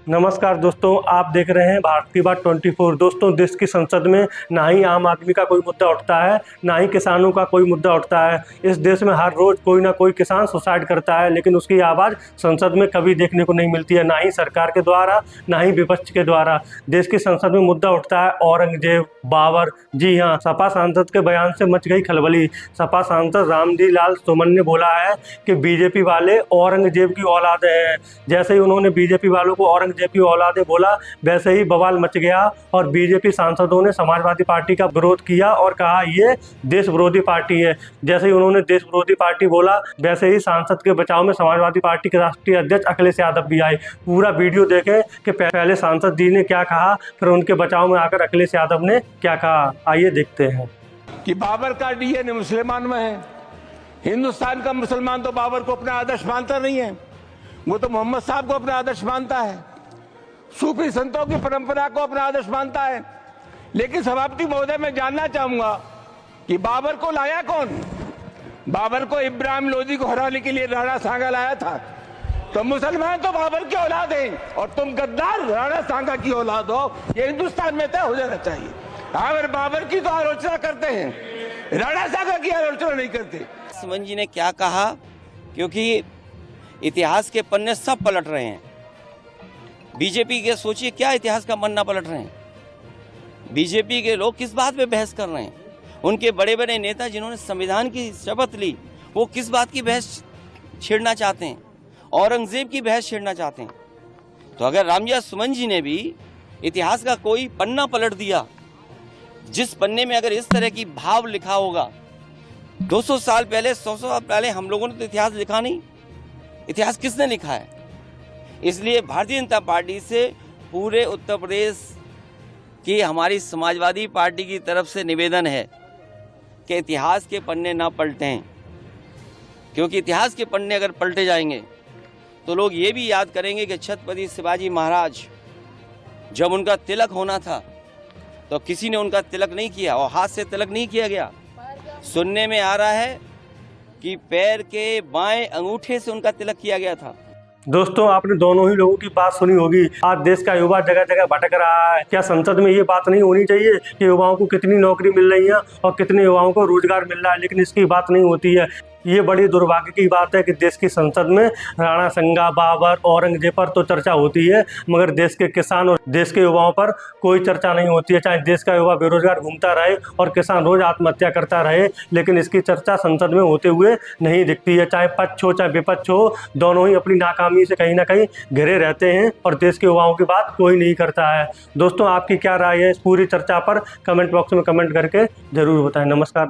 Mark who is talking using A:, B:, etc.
A: नमस्कार दोस्तों, आप देख रहे हैं भारत की बात 24। दोस्तों, देश की संसद में ना ही आम आदमी का कोई मुद्दा उठता है, ना ही किसानों का कोई मुद्दा उठता है। इस देश में हर रोज कोई ना कोई किसान सुसाइड करता है, लेकिन उसकी आवाज़ संसद में कभी देखने को नहीं मिलती है, ना ही सरकार के द्वारा, ना ही विपक्ष के द्वारा। देश की संसद में मुद्दा उठता है औरंगजेब, बाबर। जी हाँ, सपा सांसद के बयान से मच गई खलबली। सपा सांसद रामजी लाल सुमन ने बोला है कि बीजेपी वाले औरंगजेब की औलादे हैं। जैसे ही उन्होंने बीजेपी वालों को औरंगजेब की औलादे बोला, वैसे ही बवाल मच गया और बीजेपी सांसदों ने समाजवादी पार्टी का विरोध किया और कहा ये देश विरोधी पार्टी है। जैसे ही उन्होंने देश विरोधी पार्टी बोला, वैसे ही सांसद के बचाव में समाजवादी पार्टी के राष्ट्रीय अध्यक्ष अखिलेश यादव भी आए। पूरा वीडियो देखें कि पहले सांसद जी ने क्या कहा, फिर उनके बचाव में आकर अखिलेश यादव ने क्या कहा। आइए देखते हैं।
B: कि बाबर का डीएनए मुसलमान में है। हिंदुस्तान का मुसलमान तो बाबर को अपना आदर्श मानता नहीं है, वो तो मोहम्मद साहब को अपना आदर्श मानता है, सूफी संतों की परंपरा को अपना आदर्श मानता है। लेकिन सभापति महोदय, मैं जानना चाहूंगा कि बाबर को लाया कौन? बाबर को इब्राहिम लोदी को हराने के लिए राणा सांगा लाया था। तो मुसलमान तो बाबर की औलाद हैं और तुम गद्दार राणा सांगा की औलाद हो, ये हिंदुस्तान में तय हो जाना चाहिए। अगर बाबर की तो आलोचना करते हैं, राणा सांगा की आलोचना नहीं करते।
C: सुमन जी ने क्या कहा, क्योंकि इतिहास के पन्ने सब पलट रहे हैं। बीजेपी के सोचिए क्या इतिहास का पन्ना पलट रहे हैं। बीजेपी के लोग किस बात पे बहस कर रहे हैं? उनके बड़े बड़े नेता जिन्होंने संविधान की शपथ ली, वो किस बात की बहस छेड़ना चाहते हैं? औरंगजेब की बहस छेड़ना चाहते हैं। तो अगर रामजी सुमन जी ने भी इतिहास का कोई पन्ना पलट दिया, जिस पन्ने में अगर इस तरह की भाव लिखा होगा, 200 साल पहले, 100 साल पहले हम लोगों ने तो इतिहास लिखा नहीं। इतिहास किसने लिखा है? इसलिए भारतीय जनता पार्टी से पूरे उत्तर प्रदेश की हमारी समाजवादी पार्टी की तरफ से निवेदन है कि इतिहास के पन्ने ना पलटें, क्योंकि इतिहास के पन्ने अगर पलटे जाएंगे तो लोग ये भी याद करेंगे कि छत्रपति शिवाजी महाराज, जब उनका तिलक होना था तो किसी ने उनका तिलक नहीं किया और हाथ से तिलक नहीं किया गया। सुनने में आ रहा है कि पैर के बाएं अंगूठे से उनका तिलक किया गया था।
A: दोस्तों, आपने दोनों ही लोगों की बात सुनी होगी। आज देश का युवा जगह जगह भटक रहा है। क्या संसद में ये बात नहीं होनी चाहिए कि युवाओं को कितनी नौकरी मिल रही है और कितने युवाओं को रोजगार मिल रहा है? लेकिन इसकी बात नहीं होती है। ये बड़ी दुर्भाग्य की बात है कि देश की संसद में राणा संगा, बाबर, औरंगजेब पर तो चर्चा होती है, मगर देश के किसान और देश के युवाओं पर कोई चर्चा नहीं होती है। चाहे देश का युवा बेरोजगार घूमता रहे और किसान रोज आत्महत्या करता रहे, लेकिन इसकी चर्चा संसद में होते हुए नहीं दिखती है। चाहे पक्ष हो चाहे विपक्ष हो, दोनों ही अपनी नाकामी से कहीं ना कहीं घिरे रहते हैं और देश के युवाओं की बात कोई नहीं करता है। दोस्तों, आपकी क्या राय है इस पूरी चर्चा पर? कमेंट बॉक्स में कमेंट करके जरूर बताएं। नमस्कार।